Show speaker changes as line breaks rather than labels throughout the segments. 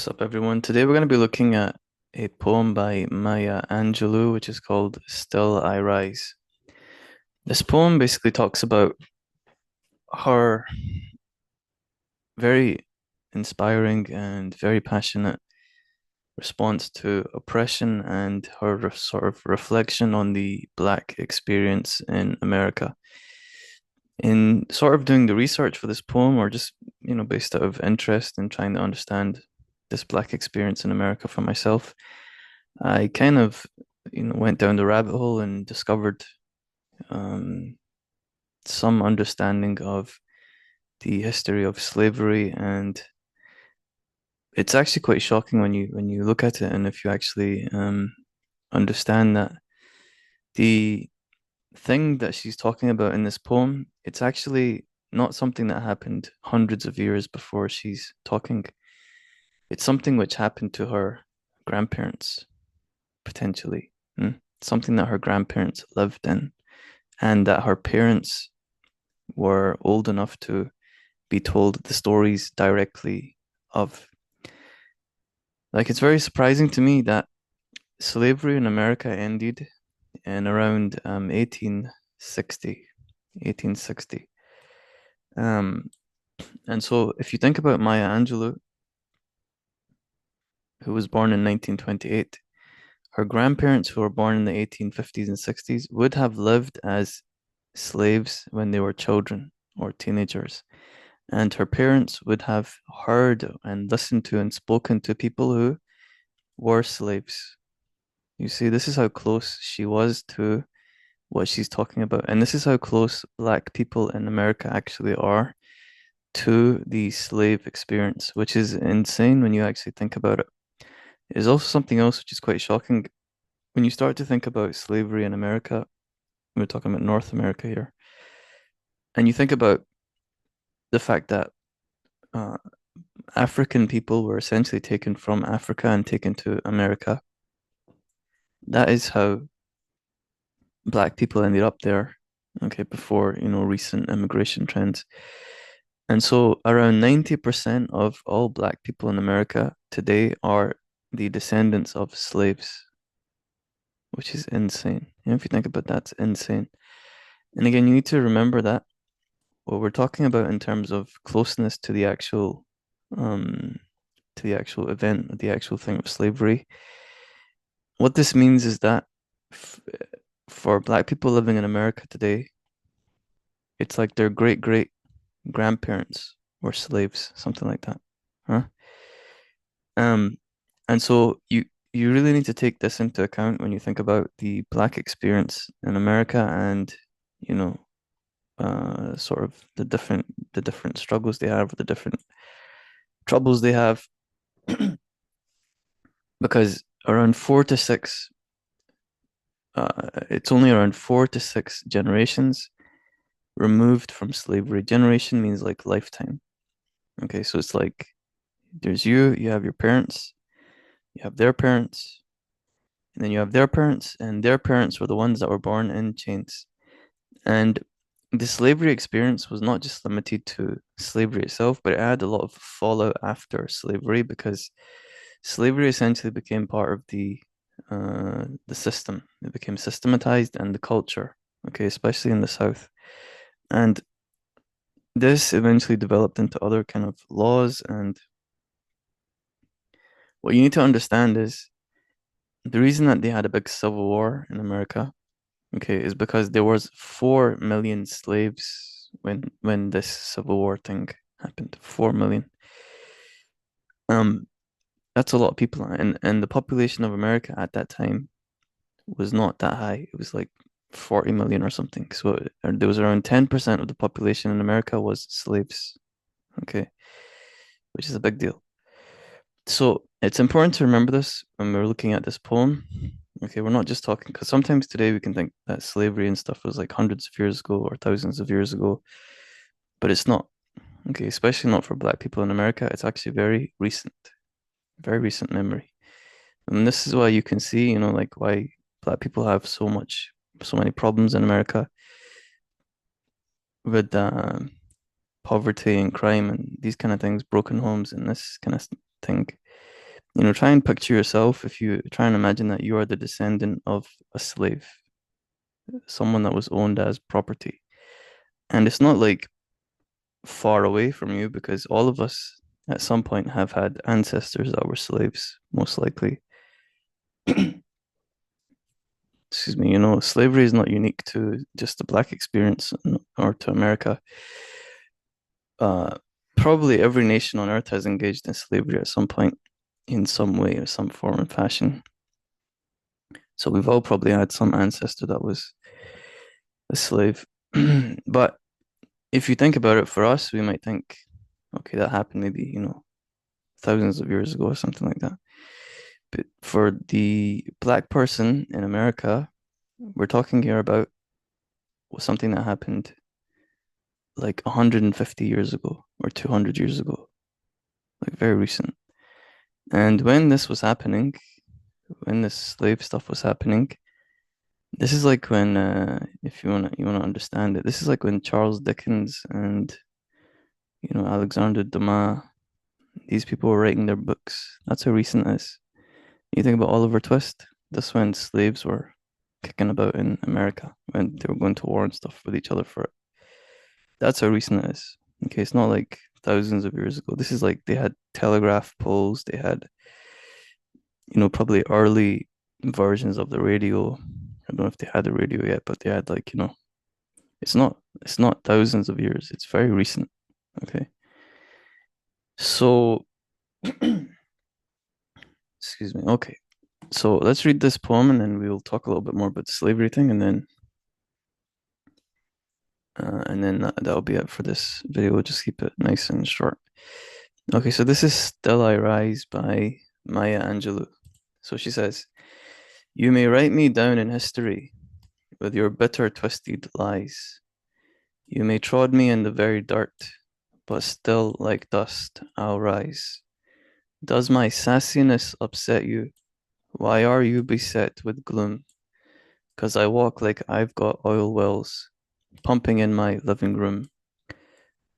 What's up, everyone? Today we're going to be looking at a poem by Maya Angelou, which is called Still I Rise. This poem basically talks about her very inspiring and very passionate response to oppression and her sort of reflection on the Black experience in America. In sort of doing the research for this poem, or just, based out of interest in trying to understand this Black experience in America for myself, I kind of, went down the rabbit hole and discovered um, some understanding of the history of slavery, and it's actually quite shocking when you look at it, and if you actually understand that the thing that she's talking about in this poem, it's actually not something that happened hundreds of years before she's talking. It's something which happened to her grandparents, potentially. Something that her grandparents lived in, and that her parents were old enough to be told the stories directly of. Like, it's very surprising to me that slavery in America ended in around 1860. 1860. Um, and so if you think about Maya Angelou, who was born in 1928, her grandparents, who were born in the 1850s and 60s, would have lived as slaves when they were children or teenagers. And her parents would have heard and listened to and spoken to people who were slaves. You see, this is how close she was to what she's talking about. And this is how close Black people in America actually are to the slave experience, which is insane when you actually think about it. There's also something else which is quite shocking. When you start to think about slavery in America, we're talking about North America here, and you think about the fact that uh, African people were essentially taken from Africa and taken to America. That is how Black people ended up there, okay, before, recent immigration trends. And so around 90% of all Black people in America today are the descendants of slaves, which is insane. If you think about that, it's insane. And again, you need to remember that what we're talking about in terms of closeness um, to the actual event, the actual thing of slavery, what this means is that f for Black people living in America today, it's like their great great grandparents were slaves, something like that. Huh? Um, and so you really need to take this into account when you think about the Black experience in America and, you know, sort of the different struggles they have, the different troubles they have, because around four to six, it's only around 4 to 6 generations removed from slavery. Generation means like lifetime. Okay, so it's like there's you have your parents, you have their parents, and then you have their parents, and their parents were the ones that were born in chains. And the slavery experience was not just limited to slavery itself, but it had a lot of fallout after slavery because slavery essentially became part of the system. It became systematized and the culture, okay, especially in the South. And this eventually developed into other kind of laws. And what you need to understand is the reason that they had a big civil war in America, okay, is because there was 4 million slaves when this civil war thing happened. 4 million. Um, that's a lot of people, and the population of America at that time was not that high. It was like 40 million or something. So there was around 10% of the population in America was slaves, okay, which is a big deal. So it's important to remember this when we're looking at this poem. Okay, we're not just talking because sometimes today we can think that slavery and stuff was like hundreds of years ago or thousands of years ago, but it's not. Okay, especially not for Black people in America. It's actually very recent memory. And this is why you can see, like why Black people have so many problems in America with poverty and crime and these kind of things, broken homes and this kind of thing. Try and picture yourself if you try and imagine that you are the descendant of a slave, someone that was owned as property. And it's not like far away from you because all of us at some point have had ancestors that were slaves, most likely. Excuse me, slavery is not unique to just the black experience or to America. Uh, Probably every nation on earth has engaged in slavery at some point in some way or some form and fashion. So we've all probably had some ancestor that was a slave. But if you think about it, for us, we might think, okay, that happened maybe, thousands of years ago or something like that. But for the black person in America, we're talking here about something that happened like 150 years ago or 200 years ago, like very recent. And when this was happening, when this slave stuff was happening, this is like when, if you wanna understand it, this is like when Charles Dickens and Alexander Dumas, these people were writing their books. That's how recent it is. You think about Oliver Twist. That's when slaves were kicking about in America when they were going to war and stuff with each other for it. That's how recent it is. Okay, it's not like thousands of years ago. This is like they had telegraph poles, they had, probably early versions of the radio. I don't know if they had a radio yet, but they had like, it's not thousands of years. It's very recent. Okay. So, excuse me. Okay. So let's read this poem and then we'll talk a little bit more about the slavery thing and then that'll be it for this video. We'll just keep it nice and short. Okay, so this is Still I Rise by Maya Angelou. So she says, "You may write me down in history with your bitter, twisted lies. You may trod me in the very dirt, but still like dust I'll rise. Does my sassiness upset you? Why are you beset with gloom? 'Cause I walk like I've got oil wells pumping in my living room,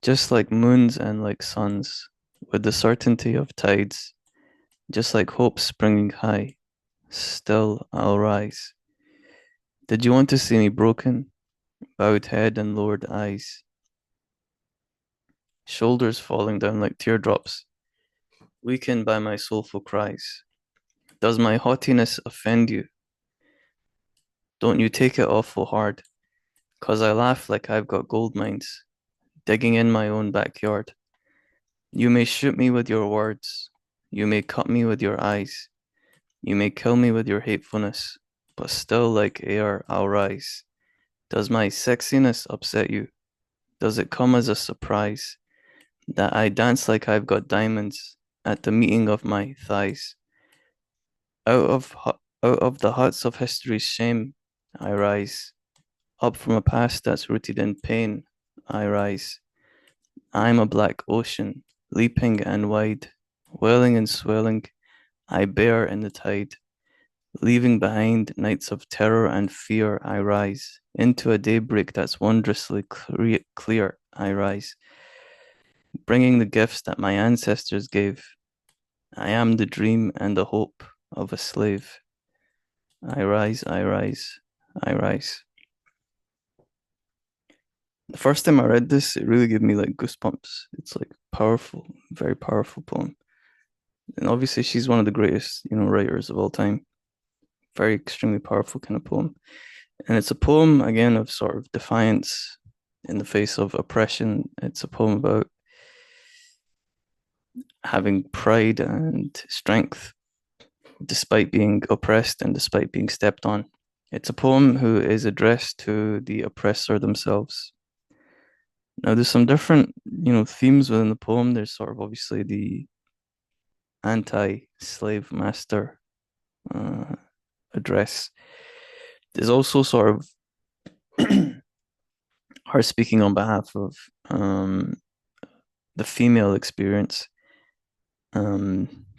just like moons and like suns, with the certainty of tides, just like hope springing high. Still I'll rise. Did you want to see me broken, bowed head and lowered eyes, shoulders falling down like teardrops, weakened by my soulful cries? Does my haughtiness offend you? Don't you take it awful hard, 'cause I laugh like I've got gold mines, digging in my own backyard. You may shoot me with your words, you may cut me with your eyes, you may kill me with your hatefulness, but still like air I'll rise. Does my sexiness upset you? Does it come as a surprise that I dance like I've got diamonds at the meeting of my thighs? Out of the huts of history's shame, I rise. Up from a past that's rooted in pain, I rise. I'm a black ocean, leaping and wide, welling and swelling, I bear in the tide. Leaving behind nights of terror and fear, I rise. Into a daybreak that's wondrously clear, I rise. Bringing the gifts that my ancestors gave. I am the dream and the hope of a slave. I rise, I rise, I rise. The first time I read this, it really gave me like goosebumps. It's like powerful, very powerful poem. And obviously she's one of the greatest, writers of all time. Very extremely powerful kind of poem. And it's a poem again of sort of defiance in the face of oppression. It's a poem about having pride and strength despite being oppressed and despite being stepped on. It's a poem who is addressed to the oppressor themselves. Now, there's some different, themes within the poem. There's sort of obviously the anti-slave master uh, address. There's also sort of her speaking on behalf of the female experience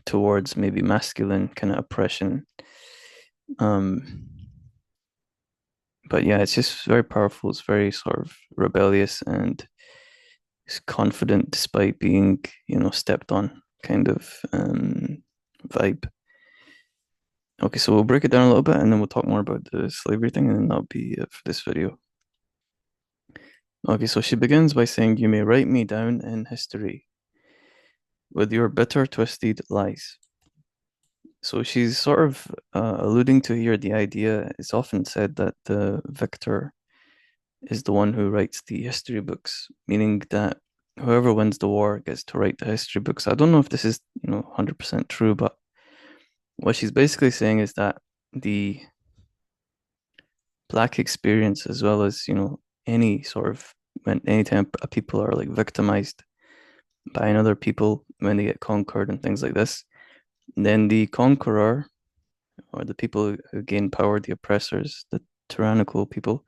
towards maybe masculine kind of oppression. Um, but yeah, it's just very powerful. It's very sort of rebellious and it's confident despite being, stepped on, kind of vibe. Okay, so we'll break it down a little bit and then we'll talk more about the slavery thing, and then that'll be it for this video. Okay, so she begins by saying, "You may write me down in history with your bitter, twisted lies." So she's sort of alluding to here the idea. It's often said that the victor is the one who writes the history books, meaning that whoever wins the war gets to write the history books. I don't know if this is, 100% true, but what she's basically saying is that the Black experience, as well as, any sort of when anytime people are like victimized by another people when they get conquered and things like this, then the conqueror or the people who gain power, the oppressors, the tyrannical people,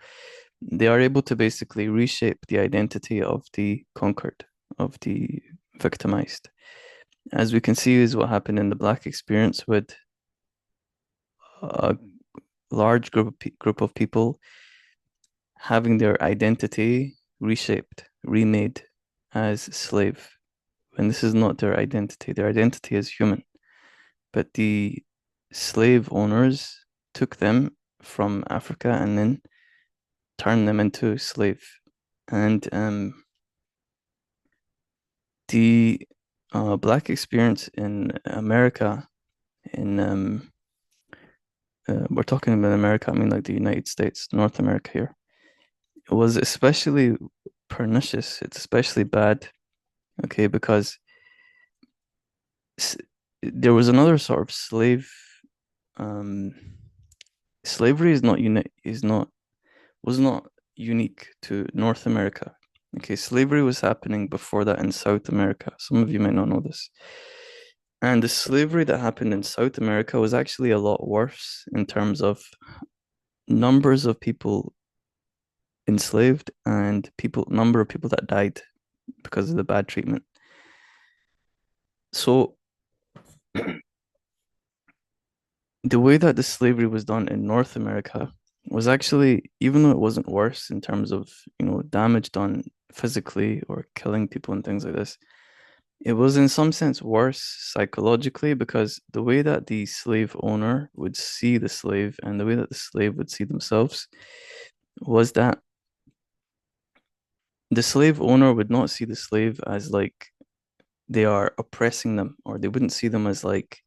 they are able to basically reshape the identity of the conquered, of the victimized. As we can see, is what happened in the Black experience with a large group of people having their identity reshaped, remade as slave. And this is not their identity. Their identity is human. But the slave owners took them from Africa and then turned them into slave. And the Black experience in America, in we're talking about America, I mean like the United States, North America here, it was especially pernicious. It's especially bad, okay, because there was another sort of slave. Um, Slavery is not was not unique to North America. Okay, slavery was happening before that in South America. Some of you might not know this. And the slavery that happened in South America was actually a lot worse in terms of numbers of people enslaved and number of people that died because of the bad treatment. So the way that the slavery was done in North America was actually, even though it wasn't worse in terms of, damage done physically or killing people and things like this, it was in some sense worse psychologically because the way that the slave owner would see the slave and the way that the slave would see themselves was that the slave owner would not see the slave as like they are oppressing them, or they wouldn't see them as like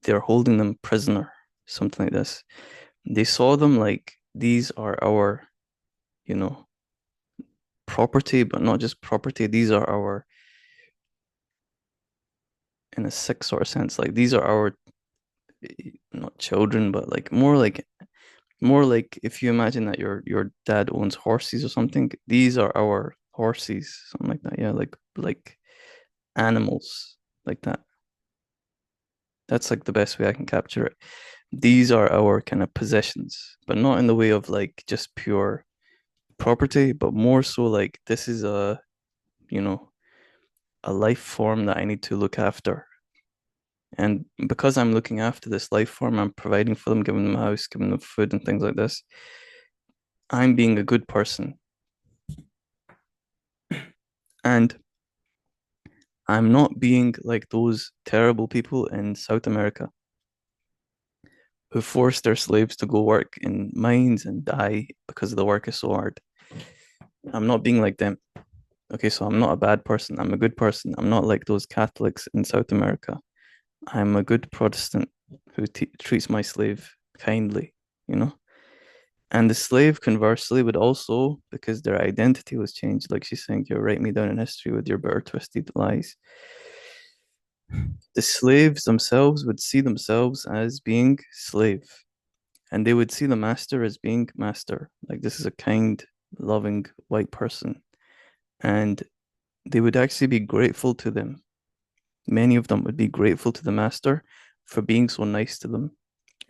they're holding them prisoner, something like this. They saw them like these are our, you know, property, but not just property. These are our, in a sick sort of sense, like these are our, not children, but like more like if you imagine that your dad owns horses or something, these are our horses, something like that. Yeah, like animals like that. That's like the best way I can capture it. These are our kind of possessions, but not in the way of like just pure property, but more so like this is you know, a life form that I need to look after. And because I'm looking after this life form, I'm providing for them, giving them a house, giving them food and things like this. I'm being a good person. And I'm not being like those terrible people in South America who force their slaves to go work in mines and die because the work is so hard. I'm not being like them. Okay, so I'm not a bad person. I'm a good person. I'm not like those Catholics in South America. I'm a good Protestant who treats my slave kindly, you know? And the slave, conversely, would also, because their identity was changed, like she's saying, you write me down in history with your bitter, twisted lies. The slaves themselves would see themselves as being slave, and they would see the master as being master. Like this is a kind, loving white person. And they would actually be grateful to them. Many of them would be grateful to the master for being so nice to them.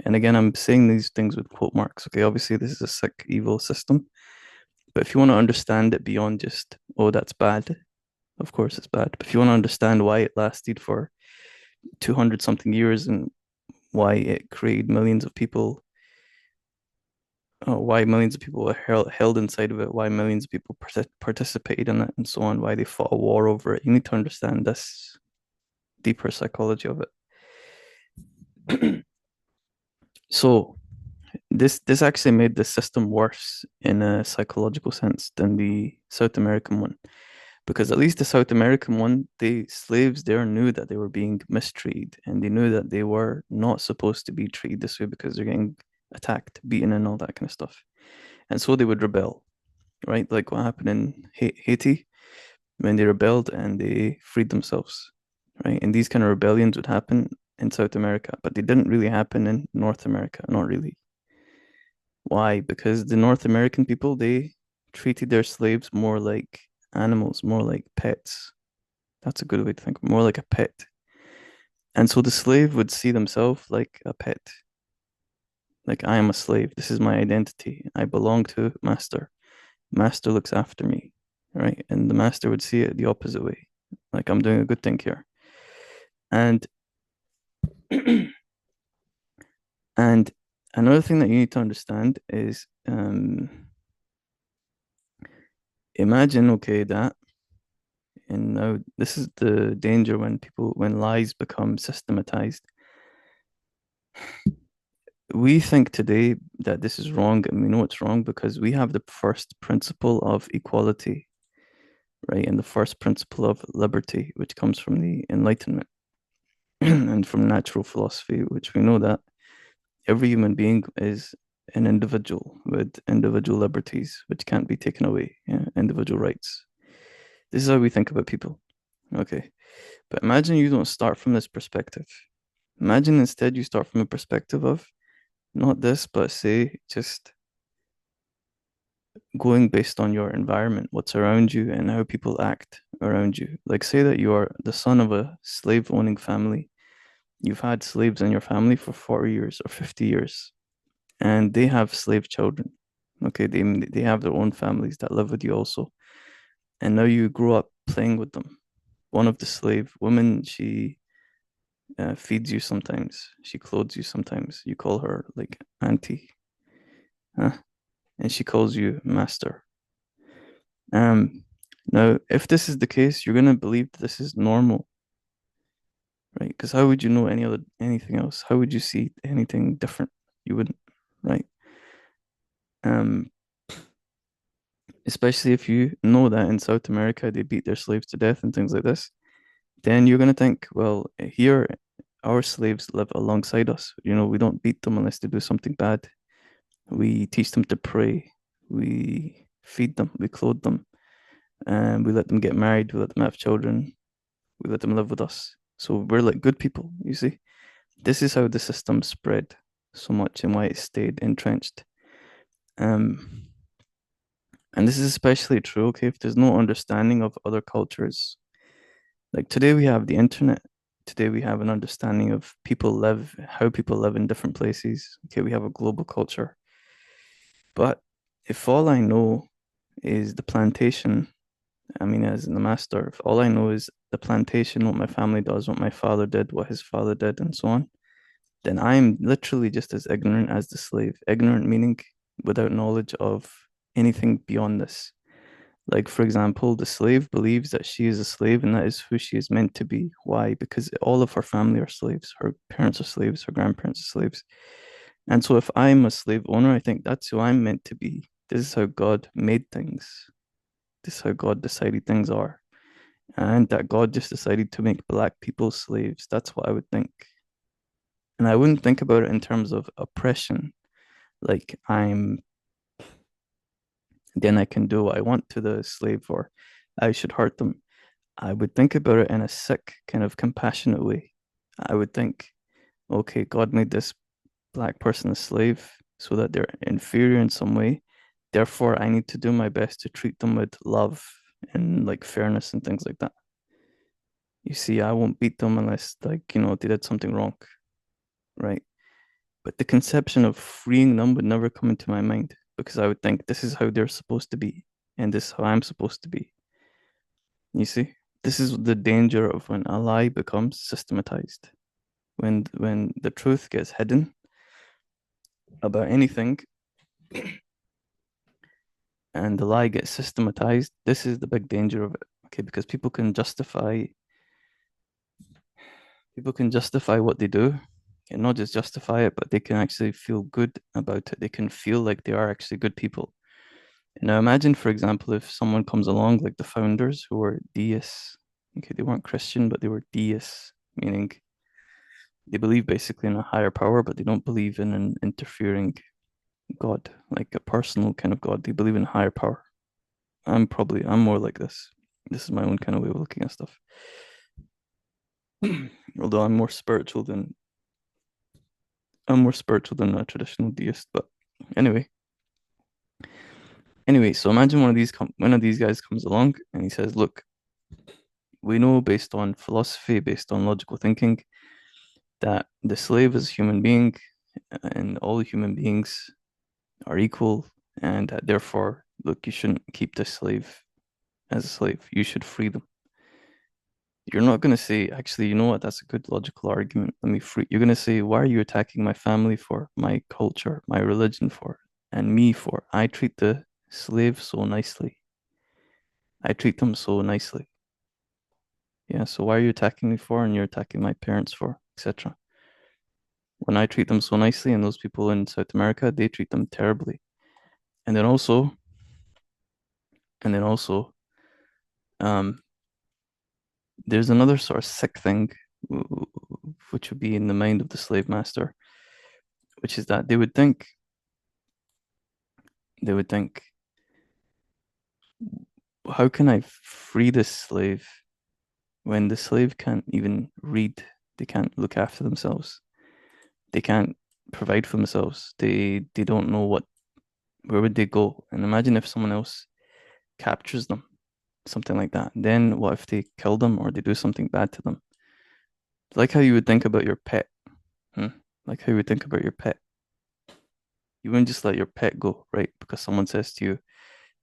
And again, I'm saying these things with quote marks. Okay, obviously, this is a sick, evil system. But if you want to understand it beyond just, oh, that's bad, of course it's bad. But if you want to understand why it lasted for 200 something years and why it created millions of people, why millions of people were held inside of it, why millions of people participated in it, and so on, why they fought a war over it, you need to understand this deeper psychology of it. So this actually made the system worse in a psychological sense than the South American one. Because at least the South American one, the slaves there knew that they were being mistreated and they knew that they were not supposed to be treated this way because they're getting attacked, beaten, and all that kind of stuff. And so they would rebel, right? Like what happened in Haiti when they rebelled and they freed themselves, right? And these kind of rebellions would happen in South America, but they didn't really happen in North America, not really. Why? Because the North American people, they treated their slaves more like animals, more like pets. That's a good way to think, more like a pet. And so the slave would see themselves like a pet. Like I am a slave. This is my identity. I belong to master. Master looks after me, right? And the master would see it the opposite way. Like I'm doing a good thing here. And and another thing that you need to understand is imagine, okay, that and now this is the danger when lies become systematized. We think today that this is wrong, and we know it's wrong because we have the first principle of equality, right? And the first principle of liberty, which comes from the Enlightenment and from natural philosophy, which we know that every human being is an individual with individual liberties, which can't be taken away, yeah? Individual rights. This is how we think about people. Okay. But imagine you don't start from this perspective. Imagine instead you start from a perspective of not this, but say just going based on your environment, what's around you, and how people act around you. Like, say that you are the son of a slave owning family. You've had slaves in your family for 40 years or 50 years, and they have slave children. Okay, they have their own families that live with you also. And now you grow up playing with them. One of the slave women, she feeds you sometimes, she clothes you sometimes. You call her like auntie, huh? And she calls you master. Um, Now, if this is the case, you're gonna believe that this is normal, right? Because how would you know anything else? How would you see anything different? You wouldn't, right? Um, Especially if you know that in South America they beat their slaves to death and things like this, then you're gonna think, well, here our slaves live alongside us. You know, we don't beat them unless they do something bad. We teach them to pray. We feed them. We clothe them. And we let them get married. We let them have children. We let them live with us. So we're like good people, you see. This is how the system spread so much and why it stayed entrenched. Um, and this is especially true, okay, if there's no understanding of other cultures. Like today we have the internet. Today we have an understanding of how people live in different places. Okay, we have a global culture. But if all I know is the plantation, I mean, as in the master, if all I know is the plantation, what my family does, what my father did, what his father did, and so on, then I'm literally just as ignorant as the slave. Ignorant meaning without knowledge of anything beyond this. Like, for example, the slave believes that she is a slave and that is who she is meant to be. Why? Because all of her family are slaves. Her parents are slaves, her grandparents are slaves. And so if I'm a slave owner, I think that's who I'm meant to be. This is how God made things. This is how God decided things are. And that God just decided to make black people slaves. That's what I would think. And I wouldn't think about it in terms of oppression, like then I can do what I want to the slave or I should hurt them. I would think about it in a sick, kind of compassionate way. I would think, okay, God made this black person a slave so that they're inferior in some way. Therefore, I need to do my best to treat them with love and like fairness and things like that. You see, I won't beat them unless they did something wrong, right? But the conception of freeing them would never come into my mind because I would think this is how they're supposed to be and this is how I'm supposed to be. You see, this is the danger of when a lie becomes systematized. When the truth gets hidden about anything and the lie gets systematized, this is the big danger of it. Okay, because people can justify what they do and not just justify it, but they can actually feel good about it. They can feel like they are actually good people. And now imagine, for example, if someone comes along like the founders who were deists. Okay, they weren't Christian, but they were deists, meaning they believe basically in a higher power, but they don't believe in an interfering God, like a personal kind of God. They believe in a higher power. I'm more like this. This is my own kind of way of looking at stuff. Although I'm more spiritual than a traditional deist. But anyway, so imagine one of these guys comes along and he says, "Look, we know based on philosophy, based on logical thinking, that the slave is a human being, and all human beings are equal, and that therefore, look, you shouldn't keep the slave as a slave. You should free them." You're not going to say, actually, you know what? That's a good logical argument. Let me free. You're going to say, why are you attacking my family for, my culture, my religion for, and me for? I treat the slave so nicely. I treat them so nicely. Yeah, so why are you attacking me for, and you're attacking my parents for, etc. When I treat them so nicely, and those people in South America, they treat them terribly. And then also, and then also, um, there's another sort of sick thing, which would be in the mind of the slave master, which is that they would think, how can I free this slave when the slave can't even read? They can't look after themselves. They can't provide for themselves. They don't know where would they go? And imagine if someone else captures them, something like that. Then what if they kill them or they do something bad to them? Like how you would think about your pet. Hmm? Like how you would think about your pet. You wouldn't just let your pet go, right? Because someone says to you,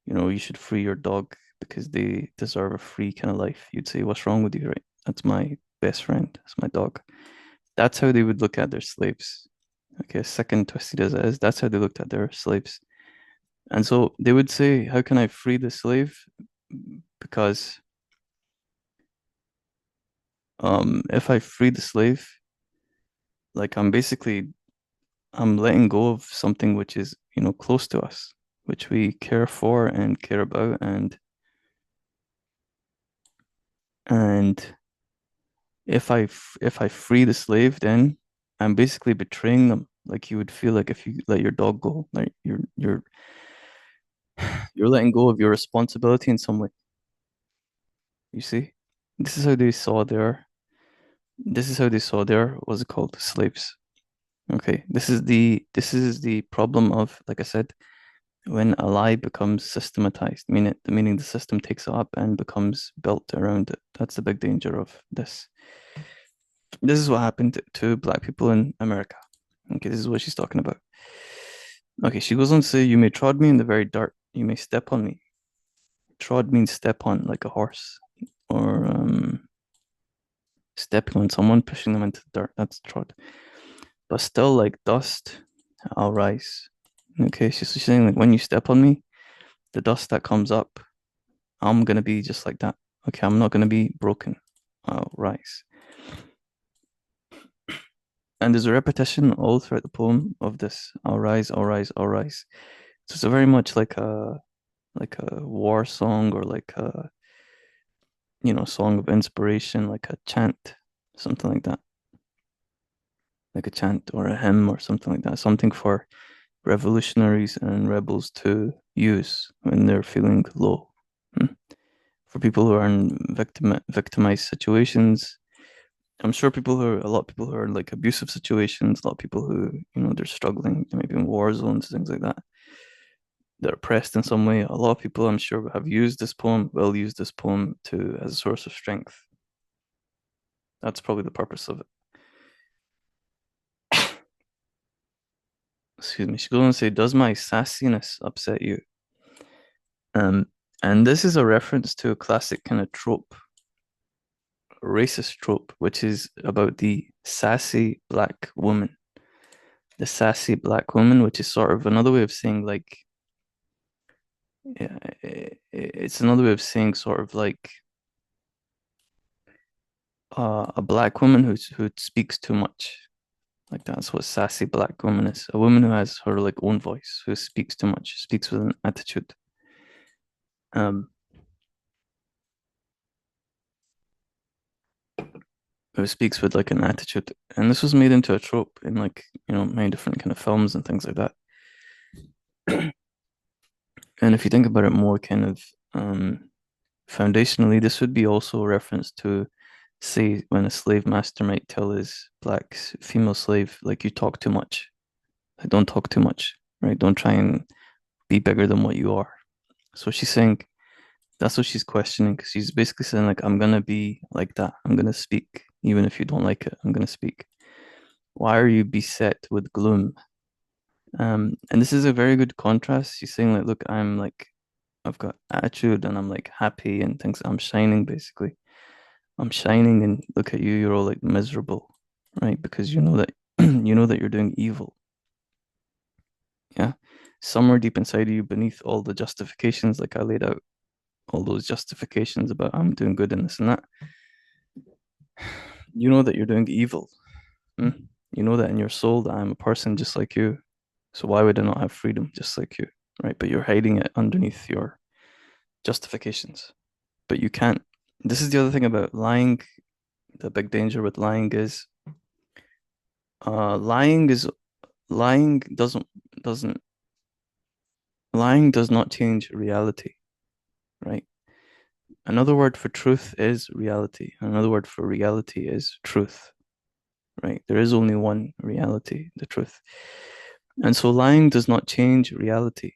you should free your dog because they deserve a free kind of life. You'd say, what's wrong with you, right? That's my best friend. That's my dog. That's how they would look at their slaves. Okay, second twisted as it is, that's how they looked at their slaves. And so they would say, how can I free the slave? Because if I free the slave, like I'm letting go of something which is, close to us, which we care for and care about and if I free the slave, then I'm basically betraying them. Like you would feel like if you let your dog go, like you're letting go of your responsibility in some way. You see, this is how they saw their this is how they saw their what's it called, slaves. Okay, this is the problem of, like I said, when a lie becomes systematized, meaning the system takes it up and becomes built around it. That's the big danger of this. This is what happened to black people in America. Okay, this is what she's talking about. Okay, she goes on to say, you may trod me in the very dirt. You may step on me. Trod means step on, like a horse, or stepping on someone, pushing them into the dirt. That's trod. But still, like dust, I'll rise. Okay, she's saying like when you step on me, the dust that comes up, I'm gonna be just like that. Okay, I'm not gonna be broken. I'll rise. And there's a repetition all throughout the poem of this. I'll rise, I'll rise, I'll rise. So it's a very much like a war song or like a song of inspiration, like a chant, something like that, like a chant or a hymn or something like that, something for revolutionaries and rebels to use when they're feeling low. Hmm. For people who are in victimized situations, I'm sure a lot of people who are in like abusive situations, a lot of people who, they're struggling, maybe in war zones, things like that. They're oppressed in some way. A lot of people, I'm sure, will use this poem to as a source of strength. That's probably the purpose of it. Excuse me. She goes on to say, "Does my sassiness upset you?" Um, and this is a reference to a classic kind of trope, a racist trope, which is about the sassy black woman. The sassy black woman, which is sort of another way of saying like, yeah, it's another way of saying sort of like a black woman who speaks too much, Like that's what sassy black woman is. A woman who has her like own voice, who speaks too much, speaks with an attitude. Um, who speaks with like an attitude. And this was made into a trope in like, many different kind of films and things like that. And if you think about it more kind of foundationally, this would be also a reference to, say, when a slave master might tell his black female slave, like, you talk too much. Like, don't talk too much, right? Don't try and be bigger than what you are. So she's saying that's what she's questioning. She's basically saying, like, I'm gonna be like that. I'm gonna speak, even if you don't like it. I'm gonna speak. Why are you beset with gloom? And this is a very good contrast. She's saying, like, look, I'm like, I've got attitude and I'm like happy and things. I'm shining basically. I'm shining and look at you, you're all like miserable, right? Because you know that you know that you're doing evil. Yeah. Somewhere deep inside of you, beneath all the justifications, like I laid out, all those justifications about I'm doing good in this and that, you know that you're doing evil. Mm. You know that in your soul that I'm a person just like you. So why would I not have freedom just like you? Right? But you're hiding it underneath your justifications. But you can't. This is the other thing about lying. The big danger with lying is lying is lying doesn't lying does not change reality, right? Another word for truth is reality. Another word for reality is truth, right? There is only one reality, the truth. And so lying does not change reality.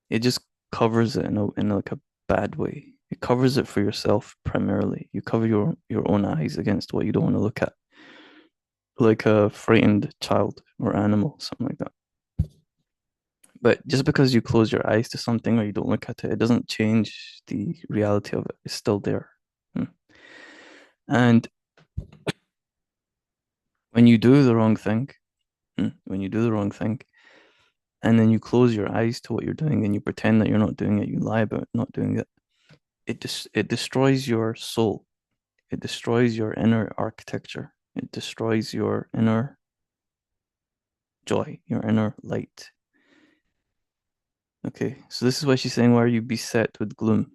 It just covers it in like a bad way. It covers it for yourself primarily. You cover your own eyes against what you don't want to look at, like a frightened child or animal, something like that. But just because you close your eyes to something or you don't look at it, it doesn't change the reality of it. It's still there. Hmm. And when you do the wrong thing, when you do the wrong thing, and then you close your eyes to what you're doing and you pretend that you're not doing it, you lie about not doing it, it destroys your soul. It destroys your inner architecture. It destroys your inner joy, your inner light. Okay, so this is why she's saying, why are you beset with gloom?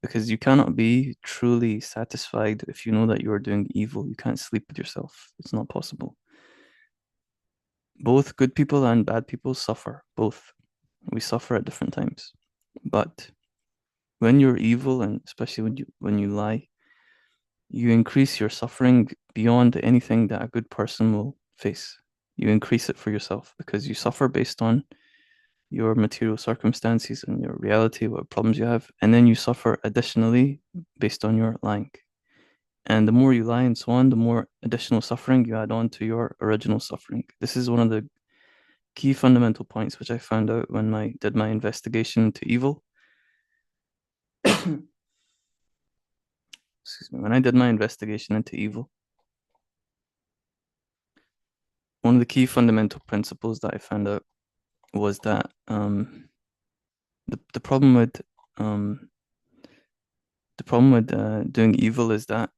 Because you cannot be truly satisfied if you know that you are doing evil. You can't sleep with yourself. It's not possible. Both good people and bad people suffer. Both. We suffer at different times. But when you're evil, and especially when you lie, you increase your suffering beyond anything that a good person will face. You increase it for yourself because you suffer based on your material circumstances and your reality, what problems you have, and then you suffer additionally based on your lying. And the more you lie and so on, the more additional suffering you add on to your original suffering. This is one of the key fundamental points which I found out when I did my investigation into evil. Excuse me, when I did my investigation into evil, one of the key fundamental principles that I found out was that the problem with um, doing evil is that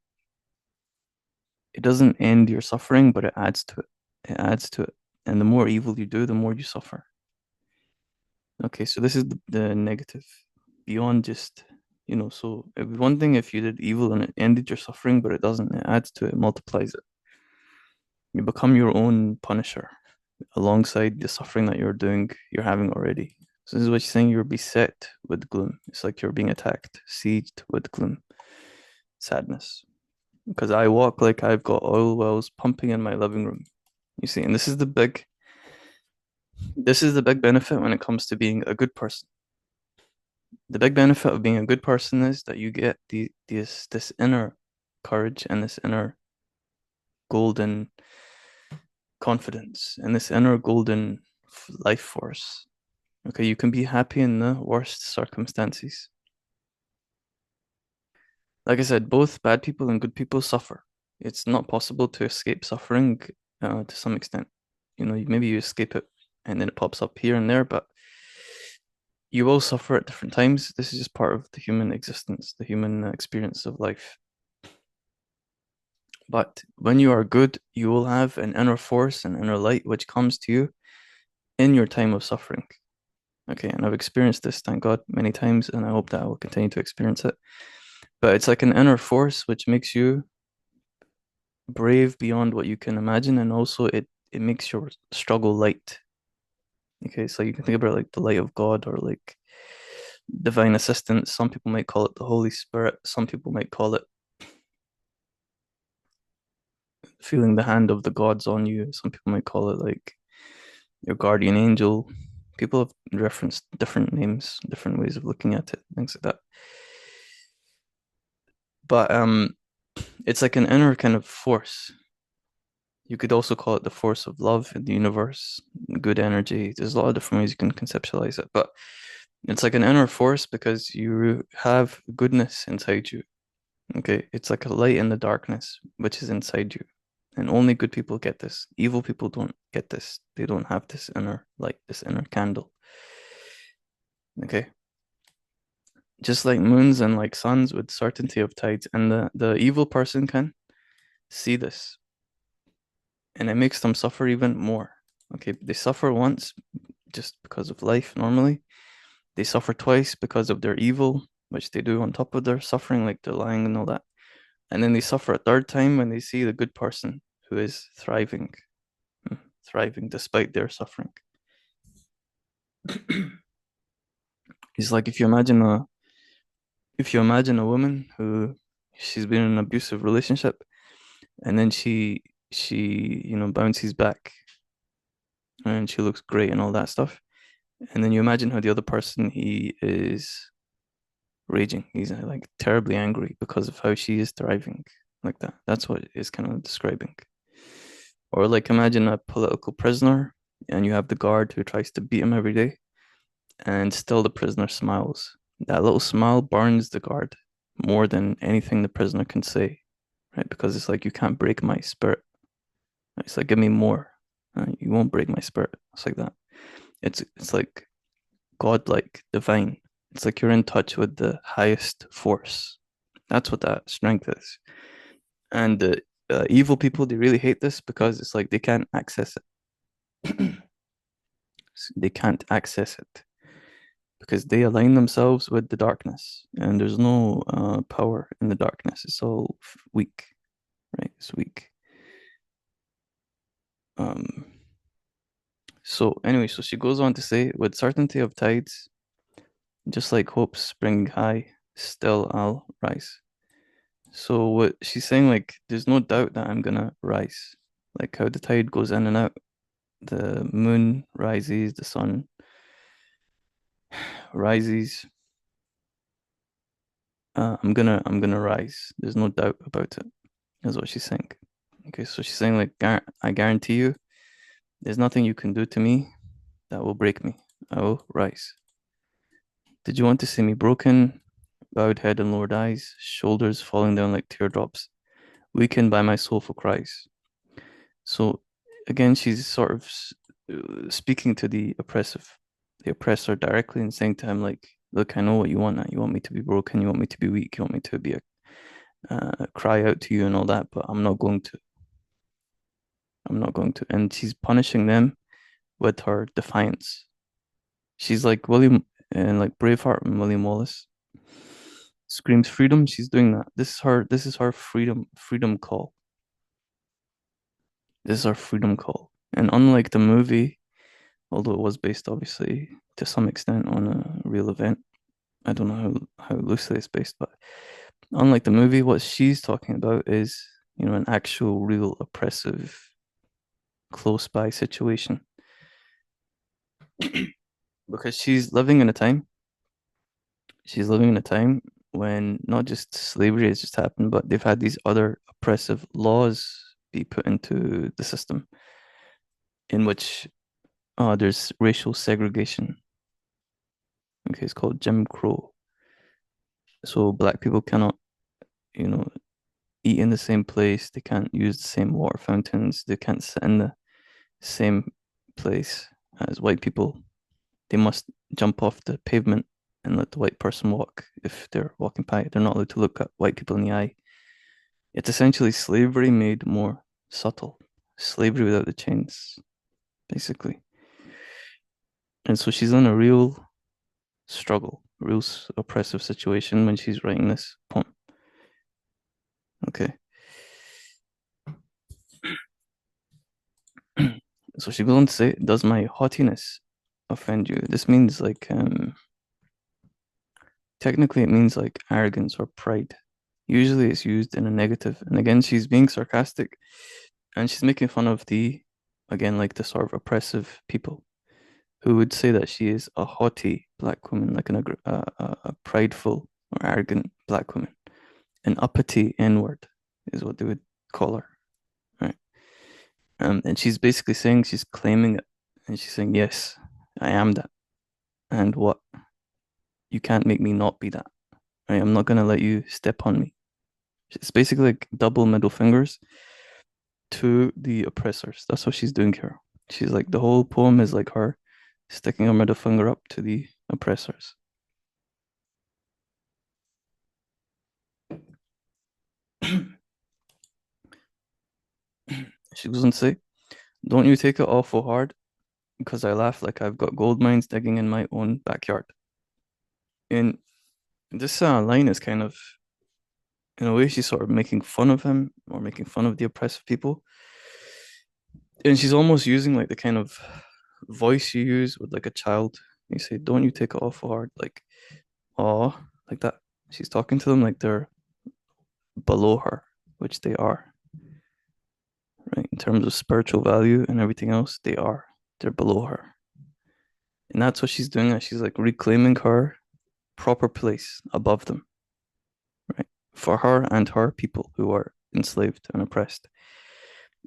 it doesn't end your suffering, but it adds to it. It adds to it. And the more evil you do, the more you suffer. Okay, so this is the negative beyond just, so it'd be one thing if you did evil and it ended your suffering, but it doesn't. It adds to it, multiplies it. You become your own punisher alongside the suffering that you're having already. So this is what you're saying, you're beset with gloom. It's like you're being attacked, sieged with gloom, sadness. Because I walk like I've got oil wells pumping in my living room. You see, and this is the big benefit when it comes to being a good person. The big benefit of being a good person is that you get this inner courage and this inner golden confidence and this inner golden life force. Okay, you can be happy in the worst circumstances. Like I said, both bad people and good people suffer. It's not possible to escape suffering to some extent. Maybe you escape it and then it pops up here and there, but you will suffer at different times. This is just part of the human existence, the human experience of life. But when you are good, you will have an inner force, an inner light, which comes to you in your time of suffering. Okay, and I've experienced this, thank God, many times, and I hope that I will continue to experience it. But it's like an inner force which makes you brave beyond what you can imagine, and also it makes your struggle light. Okay, so you can think about it like the light of God or like divine assistance. Some people might call it the Holy Spirit. Some people might call it feeling the hand of the gods on you. Some people might call it like your guardian angel. People have referenced different names, different ways of looking at it, things like that. But it's like an inner kind of force. You could also call it the force of love in the universe, good energy. There's a lot of different ways you can conceptualize it, but it's like an inner force because you have goodness inside you. Okay, it's like a light in the darkness, which is inside you. And only good people get this. Evil people don't get this. They don't have this inner light, this inner candle. Okay. Just like moons and like suns with certainty of tides. And the evil person can see this. And it makes them suffer even more. Okay, they suffer once just because of life normally. They suffer twice because of their evil, which they do on top of their suffering, like they're lying and all that. And then they suffer a third time when they see the good person who is thriving, thriving despite their suffering. It's like if you imagine a woman who she's been in an abusive relationship and then she bounces back and she looks great and all that stuff. And then you imagine how the other person he is raging. He's like terribly angry because of how she is thriving like that. That's what it's kind of describing. Or like imagine a political prisoner and you have the guard who tries to beat him every day and still the prisoner smiles. That little smile burns the guard more than anything the prisoner can say, right? Because it's like you can't break my spirit. It's like give me more. You won't break my spirit. It's like that. It's like godlike, divine. It's like you're in touch with the highest force. That's what that strength is. And the evil people, they really hate this because it's like they can't access it. They can't access it because they align themselves with the darkness, and there's no power in the darkness. It's all weak, right? It's weak. Um, so anyway, so she goes on to say, with certainty of tides, just like hope's spring high, still I'll rise. So what she's saying, like, there's no doubt that I'm gonna rise. Like how the tide goes in and out, the moon rises, the sun rises. I'm gonna rise. There's no doubt about it. Is what she's saying. Okay, so she's saying like, I guarantee you, there's nothing you can do to me that will break me. I will rise. Did you want to see me broken, bowed head and lowered eyes, shoulders falling down like teardrops, weakened by my soulful cries? So again, she's sort of speaking to the oppressor directly and saying to him like, look, I know what you want now. You want me to be broken. You want me to be weak. You want me to be a cry out to you and all that, but I'm not going to. I'm not going to. And she's punishing them with her defiance. She's like William and like Braveheart and William Wallace screams freedom. She's doing that. This is her freedom call. This is our freedom call. And unlike the movie, although it was based obviously to some extent on a real event, I don't know how loosely it's based, but unlike the movie, what she's talking about is, an actual real oppressive close by situation. Because she's living in a time when not just slavery has just happened, but they've had these other oppressive laws be put into the system in which there's racial segregation. Okay, it's called Jim Crow. So black people cannot, you know, eat in the same place. They can't use the same water fountains. They can't sit in the same place as white people. They must jump off the pavement and let the white person walk if they're walking by. They're not allowed to look at white people in the eye It's essentially slavery made more subtle. Slavery without the chains, basically. And so she's in a real struggle, real oppressive situation when she's writing this poem. Okay. So she goes on to say, does my haughtiness offend you? This means like technically it means like arrogance or pride. Usually it's used in a negative. And again, she's being sarcastic and she's making fun of the again like the sort of oppressive people who would say that she is a haughty black woman, like a prideful or arrogant black woman. An uppity N-word is what they would call her, right? And she's basically saying she's claiming it, and she's saying, "Yes, I am that, and what? You can't make me not be that. Right? I'm not gonna let you step on me." It's basically like double middle fingers to the oppressors. That's what she's doing here. She's like the whole poem is like her sticking her middle finger up to the oppressors. She goes on to say, "Don't you take it awful hard because I laugh like I've got gold mines digging in my own backyard." And this line is kind of, in a way, she's sort of making fun of him or making fun of the oppressive people. And she's almost using like the kind of voice you use with like a child. You say, "Don't you take it awful hard," like, "Oh," like that. She's talking to them like they're below her, which they are, right? In terms of spiritual value and everything else, they are. They're below her. And that's what she's doing. She's like reclaiming her proper place above them, right? For her and her people who are enslaved and oppressed.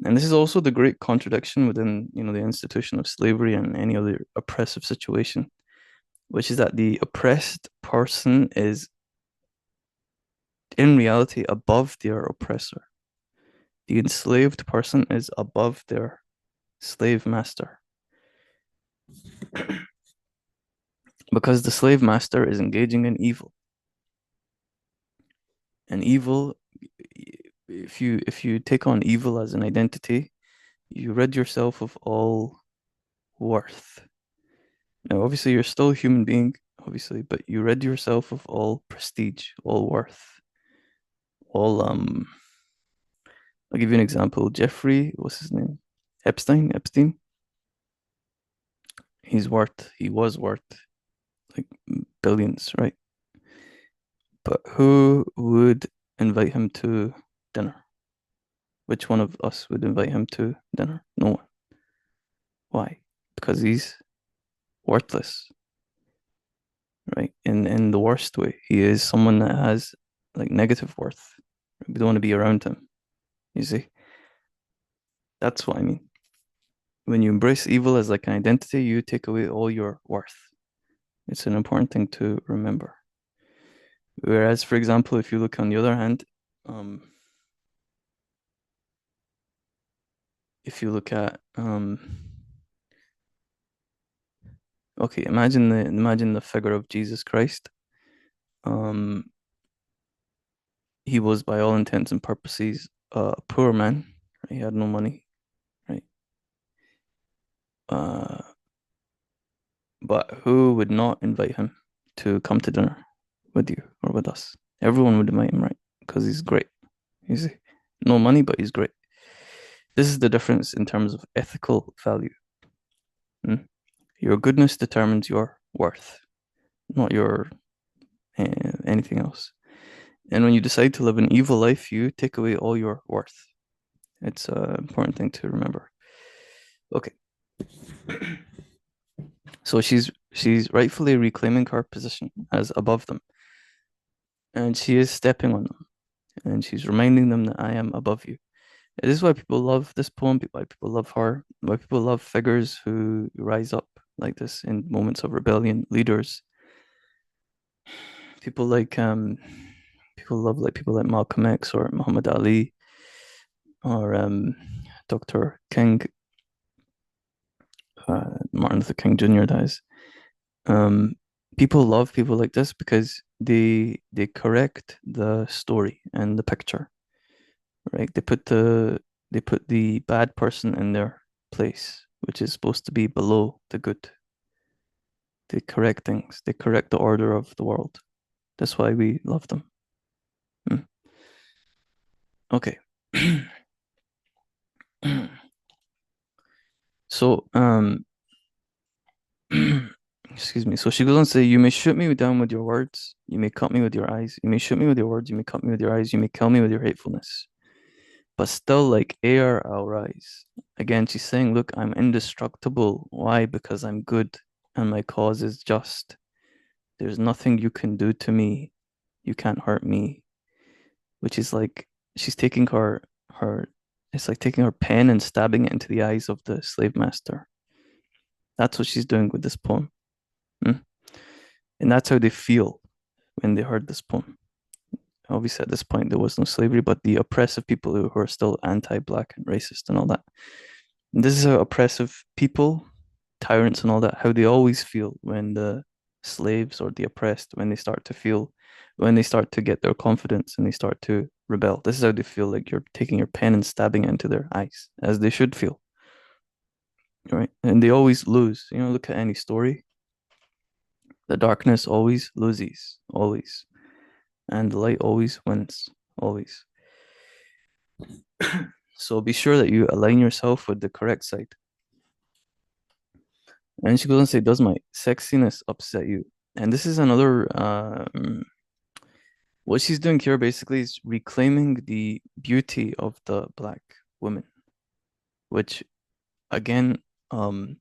And this is also the great contradiction within, the institution of slavery and any other oppressive situation, which is that the oppressed person is in reality above their oppressor. The enslaved person is above their slave master because the slave master is engaging in evil. And evil, if you take on evil as an identity, you rid yourself of all worth. Now, obviously, you're still a human being, obviously, but you rid yourself of all prestige, all worth, all I'll give you an example. Jeffrey, what's his name? Epstein. He was worth like billions, right? But who would invite him to dinner? Which one of us would invite him to dinner? No one. Why? Because he's worthless, right? In the worst way. He is someone that has like negative worth. We don't want to be around him. You see? That's what I mean. When you embrace evil as like an identity, you take away all your worth. It's an important thing to remember. Whereas, for example, if you look on the other hand, if you look at okay, imagine the figure of Jesus Christ. Um, he was by all intents and purposes a poor man. Right? He had no money, right? Uh, but who would not invite him to come to dinner with you or with us? Everyone would invite him, right? Because he's great. He's no money, but he's great. This is the difference in terms of ethical value. Hmm? Your goodness determines your worth, not your anything else. And when you decide to live an evil life, you take away all your worth. It's an important thing to remember. Okay. So she's rightfully reclaiming her position as above them, and she is stepping on them, and she's reminding them that I am above you. This is why people love this poem, why people love her, why people love figures who rise up like this in moments of rebellion, leaders. People like people love like people like Malcolm X or Muhammad Ali or Dr. King, Martin Luther King Jr. That is. Um, People love people like this because they correct the story and the picture. right? They put the bad person in their place, which is supposed to be below the good. They correct things. They correct the order of the world. That's why we love them. Mm. Okay. So, excuse me. So she goes on to say, "You may shoot me down with your words. You may cut me with your eyes. You may shoot me with your words. You may cut me with your eyes. You may kill me with your hatefulness. But still, like air, I'll rise." Again, she's saying, "Look, I'm indestructible. Why? Because I'm good, and my cause is just. There's nothing you can do to me. You can't hurt me." Which is like she's taking her. It's like taking her pen and stabbing it into the eyes of the slave master. That's what she's doing with this poem. Mm. And that's how they feel when they heard this poem. Obviously, at this point, there was no slavery, but the oppressive people who are still anti-black and racist and all that. And this is how oppressive people, tyrants and all that, how they always feel when the slaves or the oppressed, when they start to get their confidence and they start to rebel. This is how they feel, like you're taking your pen and stabbing it into their eyes, as they should feel, right? And they always lose. Look at any story. The darkness always loses, always. And the light always wins, always. So be sure that you align yourself with the correct side. And she goes on to say, "Does my sexiness upset you?" And this is another, what she's doing here basically is reclaiming the beauty of the black woman, which again, um,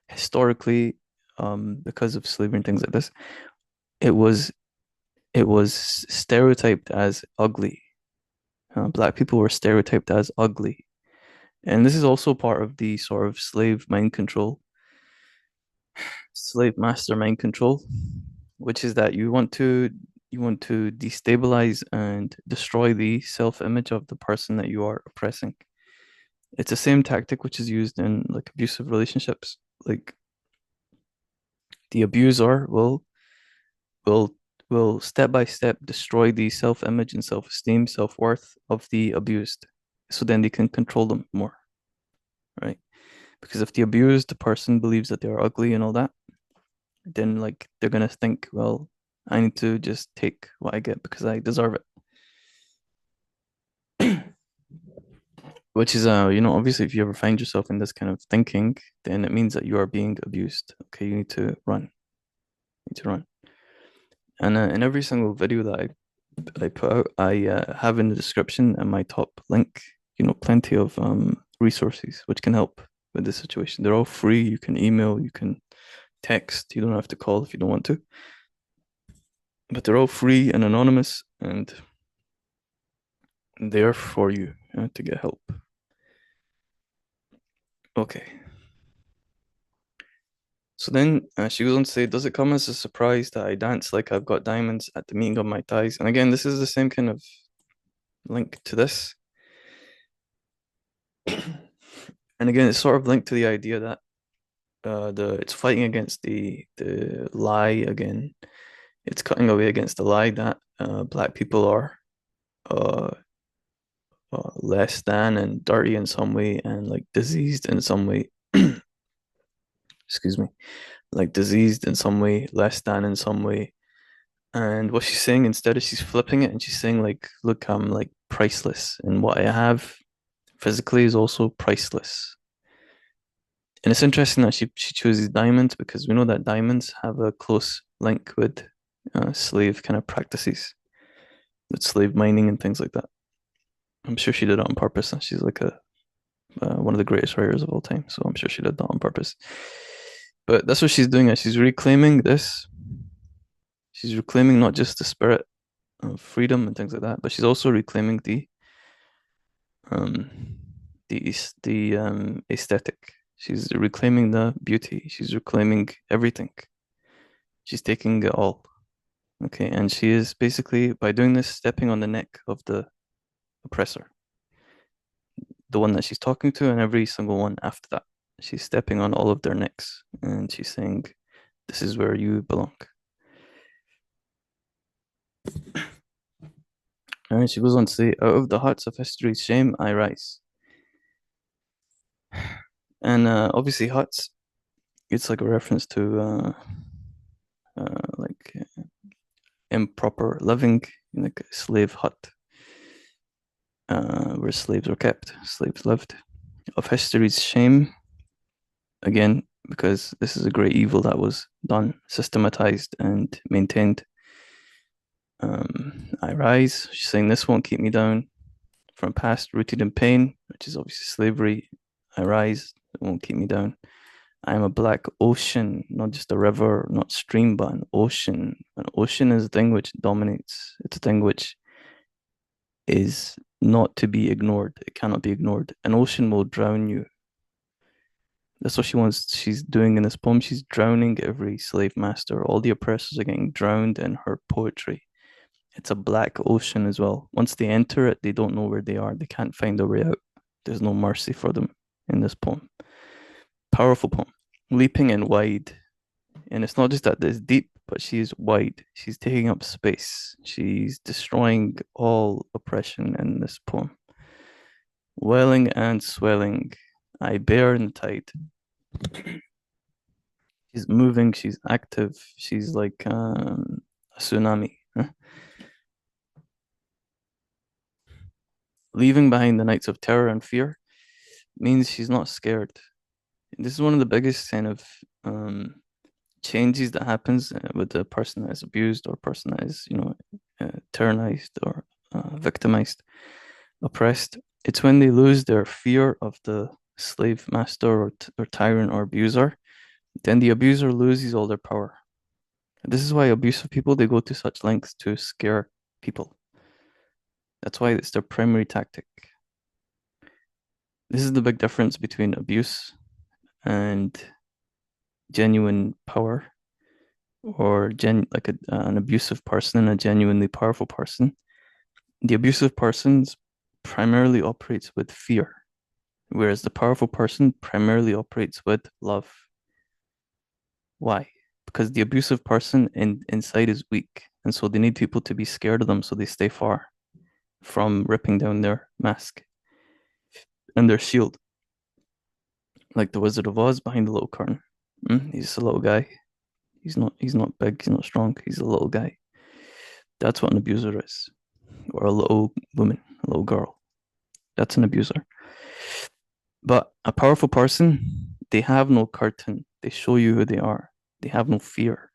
historically, because of slavery and things like this, it was it was stereotyped as ugly. Black people were stereotyped as ugly. And this is also part of the sort of slave master mind control, which is that you want to destabilize and destroy the self-image of the person that you are oppressing. It's the same tactic which is used in like abusive relationships. Like the abuser will will step by step destroy the self-image and self-esteem, self-worth of the abused, so then they can control them more, right? Because if the abused person believes that they're ugly and all that, then like they're gonna think, well, I need to just take what I get because I deserve it. Which is obviously if you ever find yourself in this kind of thinking, then it means that you are being abused. Okay, you need to run. You need to run. And in every single video that I put out, I have in the description and my top link, plenty of resources which can help with this situation. They're all free. You can email, you can text. You don't have to call if you don't want to. But they're all free and anonymous and there for you to get help. Okay. So then she goes on to say, "Does it come as a surprise that I dance like I've got diamonds at the meeting of my thighs?" And again, this is the same kind of link to this. And again, it's sort of linked to the idea that it's fighting against the lie again. It's cutting away against the lie that black people are uh, less than and dirty in some way and like diseased in some way. Excuse me, like diseased in some way, less than in some way. And what she's saying instead is she's flipping it and she's saying like, look, I'm like priceless, and what I have physically is also priceless. And it's interesting that she chooses diamonds because we know that diamonds have a close link with slave kind of practices, with slave mining and things like that. I'm sure she did it on purpose, and she's like a one of the greatest writers of all time. So I'm sure she did that on purpose. But that's what she's doing. She's reclaiming this. She's reclaiming not just the spirit of freedom and things like that, but she's also reclaiming um the aesthetic. She's reclaiming the beauty. She's reclaiming everything. She's taking it all. Okay, and she is basically by doing this stepping on the neck of the oppressor, the one that she's talking to, and every single one after that. She's stepping on all of their necks, and she's saying, "This is where you belong." And she goes on to say, out of the huts of history's shame, I rise. And obviously, huts, it's like a reference to like improper living, like a slave hut, where slaves were kept, slaves lived. Of history's shame, again, because this is a great evil that was done, systematized, and maintained. I rise. She's saying this won't keep me down. From past rooted in pain, which is obviously slavery, I rise. It won't keep me down. I am a black ocean, not just a river, not stream, but an ocean. An ocean is a thing which dominates. It's a thing which is not to be ignored. It cannot be ignored. An ocean will drown you. That's what she wants. She's doing in this poem. She's drowning every slave master. All the oppressors are getting drowned in her poetry. It's a black ocean as well. Once they enter it, they don't know where they are. They can't find their way out. There's no mercy for them in this poem. Powerful poem. Leaping and wide. And it's not just that it's deep, but she is wide. She's taking up space. She's destroying all oppression in this poem. Welling and swelling. I bear in the tide. She's moving, she's active, she's like a tsunami. Leaving behind the nights of terror and fear means she's not scared. This is one of the biggest kind of changes that happens with the person that is abused or person that is, tyrannized or victimized, oppressed. It's when they lose their fear of the slave master or tyrant or abuser, then the abuser loses all their power. This is why abusive people they go to such lengths to scare people. That's why it's their primary tactic. This is the big difference between abuse and genuine power, or like an abusive person and a genuinely powerful person. The abusive person primarily operates with fear, whereas the powerful person primarily operates with love. Why? Because the abusive person inside is weak, and so they need people to be scared of them so they stay far from ripping down their mask and their shield. Like the Wizard of Oz behind the little curtain. He's a little guy. He's not big, he's not strong, he's a little guy. That's what an abuser is. Or a little woman, a little girl. That's an abuser. But a powerful person, they have no curtain. They show you who they are. They have no fear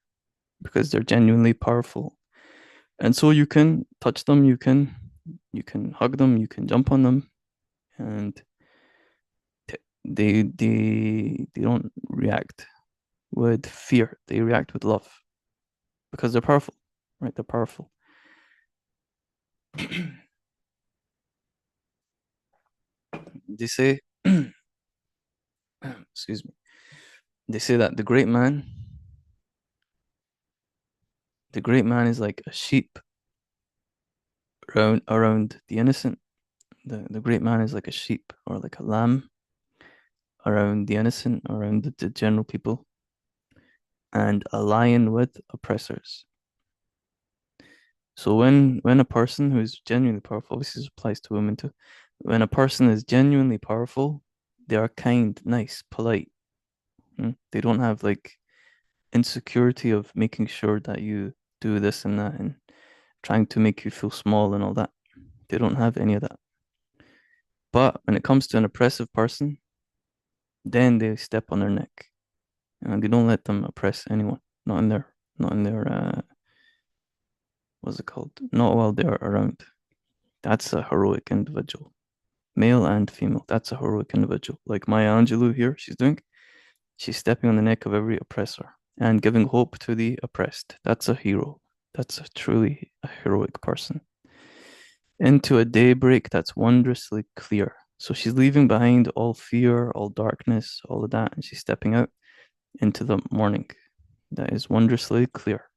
because they're genuinely powerful. And so you can touch them, you can hug them, you can jump on them, and they don't react with fear. They react with love because they're powerful, right? They're powerful. They say, excuse me, they say that the great man is like a sheep around the innocent. The great man is like a sheep or like a lamb around the innocent, around the general people, and a lion with oppressors. So when a person who is genuinely powerful, obviously this applies to women too, when a person is genuinely powerful, they are kind, nice, polite. They don't have like insecurity of making sure that you do this and that and trying to make you feel small and all that. They don't have any of that. But when it comes to an oppressive person, then they step on their neck and they don't let them oppress anyone. Not in their what's it called? Not while they're around. That's a heroic individual. Male and female. That's a heroic individual. Like Maya Angelou here, she's stepping on the neck of every oppressor and giving hope to the oppressed. That's a hero. That's truly a heroic person. Into a daybreak that's wondrously clear. So she's leaving behind all fear, all darkness, all of that, and she's stepping out into the morning that is wondrously clear.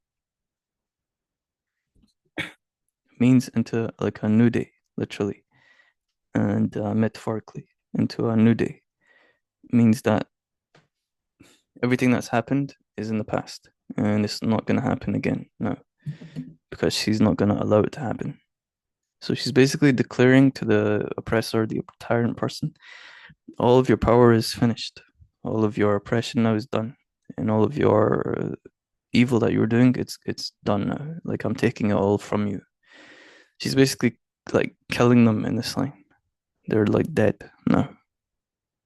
It means into like a new day, literally, and metaphorically, into a new day. It means that everything that's happened is in the past and it's not going to happen again. No, because she's not going to allow it to happen. So she's basically declaring to the oppressor, the tyrant person, all of your power is finished. All of your oppression now is done. And all of your evil that you were doing, it's done now. Like I'm taking it all from you. She's basically like killing them in this line. They're like dead now.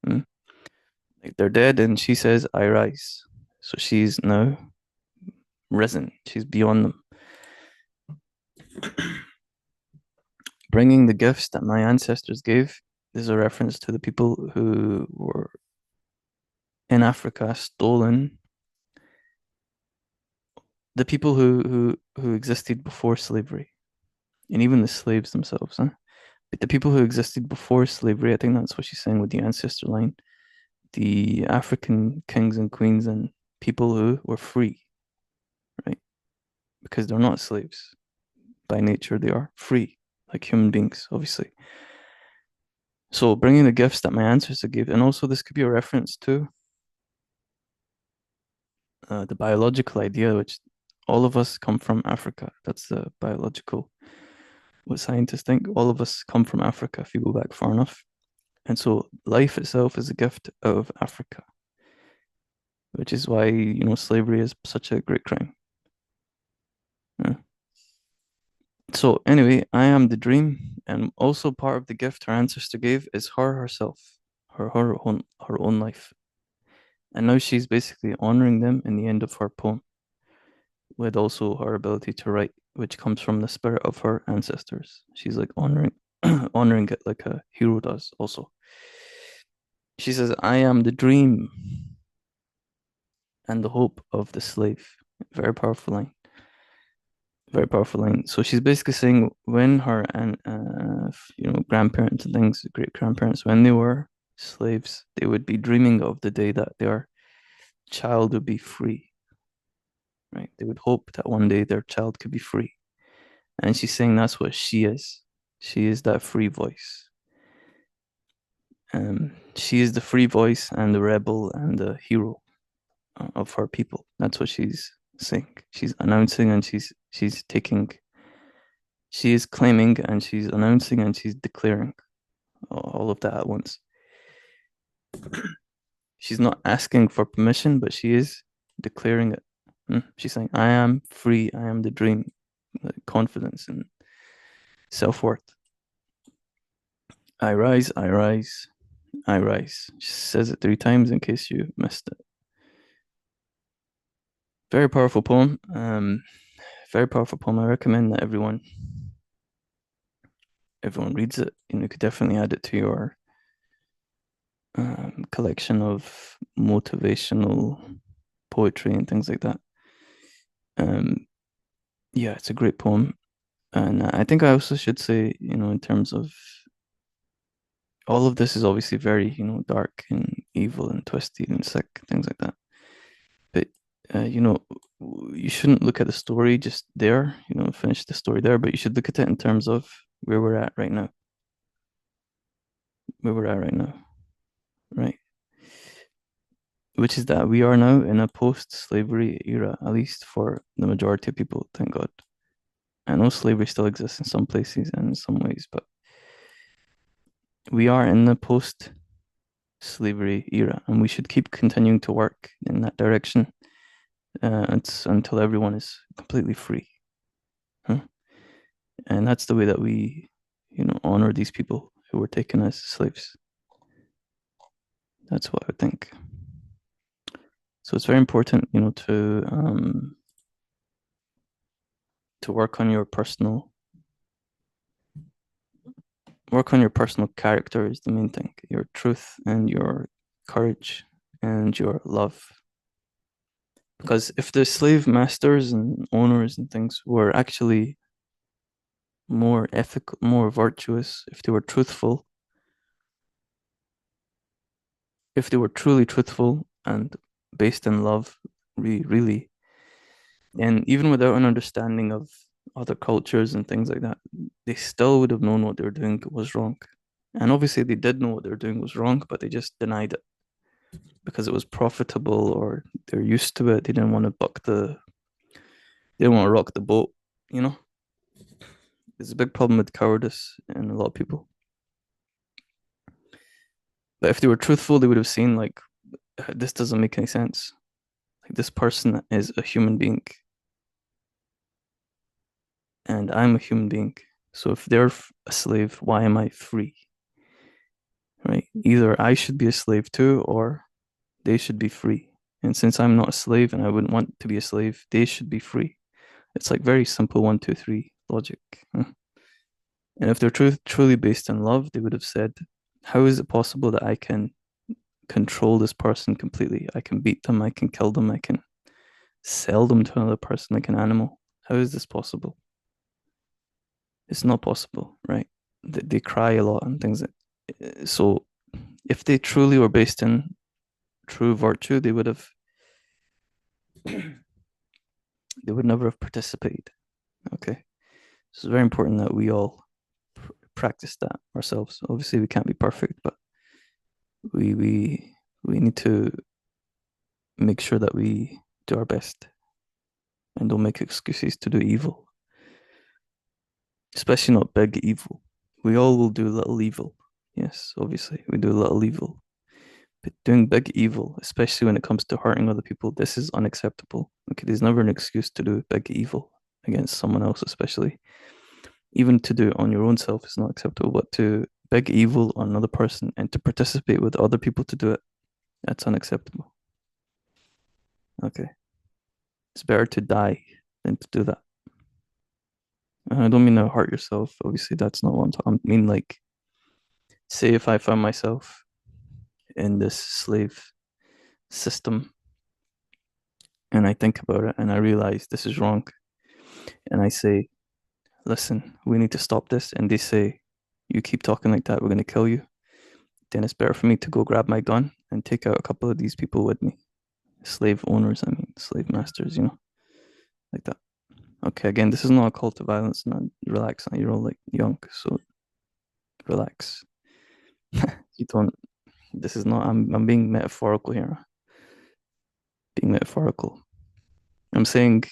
Mm. Like they're dead, and she says, "I rise." So she's now risen. She's beyond them. Bringing the gifts that my ancestors gave is a reference to the people who were in Africa stolen, the people who existed before slavery, and even the slaves themselves. Huh? But the people who existed before slavery, I think that's what she's saying with the ancestor line. The African kings and queens and people who were free, right? Because they're not slaves by nature; they are free, like human beings, obviously. So bringing the gifts that my ancestors gave, and also this could be a reference to the biological idea, which all of us come from Africa. That's the biological, what scientists think. All of us come from Africa if you go back far enough. And so life itself is a gift out of Africa, which is why, slavery is such a great crime. Yeah. So anyway, I am the dream, and also part of the gift her ancestor gave is her herself, her own life. And now she's basically honoring them in the end of her poem, with also her ability to write, which comes from the spirit of her ancestors. She's like honoring honoring it like a hero does also. She says, I am the dream and the hope of the slave. Very powerful line. Very powerful line. So she's basically saying when her and grandparents and things, great grandparents, when they were slaves, they would be dreaming of the day that their child would be free. Right? They would hope that one day their child could be free. And she's saying that's what she is. She is that free voice. She is the free voice and the rebel and the hero of her people. That's what she's saying. She's announcing and she's taking. She is claiming and she's announcing and she's declaring all of that at once. She's not asking for permission, but she is declaring it. She's saying, "I am free. I am the dream." Confidence and self-worth. I rise. I rise. I rise. She says it 3 times in case you missed it. Very powerful poem. Very powerful poem. I recommend that everyone reads it. You could definitely add it to your collection of motivational poetry and things like that. Um, yeah, it's a great poem, and I think I also should say, in terms of all of this is obviously very, dark and evil and twisted and sick, things like that. But you shouldn't look at the story just there, finish the story there, but you should look at it in terms of where we're at right now, where we're at right now, right? Which is that we are now in a post-slavery era, at least for the majority of people, thank God. I know slavery still exists in some places and in some ways, but we are in the post-slavery era, and we should keep continuing to work in that direction it's until everyone is completely free. Huh? And that's the way that we, honor these people who were taken as slaves. That's what I think. So it's very important, to work on your personal character is the main thing. Your truth and your courage and your love. Because if the slave masters and owners and things were actually more ethical, more virtuous, if they were truthful, if they were truly truthful and based in love, really, and even without an understanding of other cultures and things like that, they still would have known what they were doing was wrong. And obviously, they did know what they were doing was wrong, but they just denied it because it was profitable or they're used to it. They didn't want to rock the boat, you know? There's a big problem with cowardice in a lot of people. But if they were truthful, they would have seen like this doesn't make any sense. Like this person is a human being and I'm a human being. So if they're a slave, why am I free? Right? Either I should be a slave too, or they should be free. And since I'm not a slave and I wouldn't want to be a slave, they should be free. It's like very simple one, two, three logic. And if they're truly based in love, they would have said, how is it possible that I can control this person completely? I can beat them, I can kill them, I can sell them to another person like an animal. How is this possible? It's not possible, right? They cry a lot and things. So if they truly were based in true virtue, they would never have participated. Okay, so it's very important that we all practice that ourselves. Obviously, we can't be perfect, but we we we need to make sure that we do our best and don't make excuses to do evil, especially not big evil. We all will do little evil. Yes, obviously, we do little evil. But doing big evil, especially when it comes to hurting other people, this is unacceptable. Okay, there's never an excuse to do big evil against someone else, especially. Even to do it on your own self is not acceptable, but to big evil on another person and to participate with other people to do it, that's unacceptable. Okay. It's better to die than to do that. And I don't mean to hurt yourself. Obviously, that's not what I'm talking. I mean, like, say if I found myself in this slave system and I think about it and I realize this is wrong, and I say, listen, we need to stop this. And they say, you keep talking like that, we're going to kill you. Then it's better for me to go grab my gun and take out a couple of these people with me. Slave owners, I mean, slave masters, like that. Okay, again, this is not a call to violence. Not relax. You're all like young, so relax. You don't. This is not. I'm being metaphorical here. Being metaphorical. I'm saying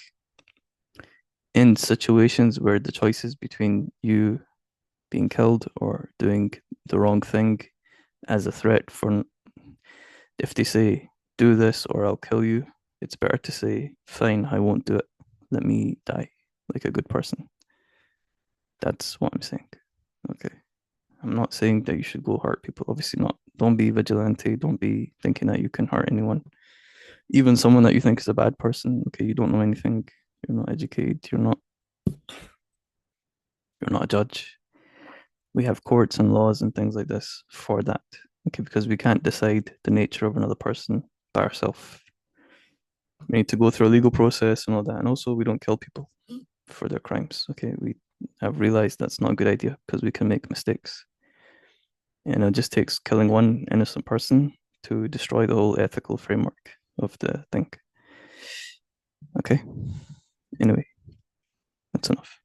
in situations where the choice is between you being killed or doing the wrong thing as a threat for, if they say do this or I'll kill you, it's better to say fine, I won't do it. Let me die like a good person. That's what I'm saying. Okay. I'm not saying that you should go hurt people. Obviously not. Don't be vigilante. Don't be thinking that you can hurt anyone. Even someone that you think is a bad person. Okay, you don't know anything. You're not educated. You're not a judge. We have courts and laws and things like this for that. Okay, because we can't decide the nature of another person by ourselves. We need to go through a legal process and all that. And also we don't kill people for their crimes. Okay, we have realized that's not a good idea because we can make mistakes. And it just takes killing one innocent person to destroy the whole ethical framework of the thing. Okay. Anyway, that's enough.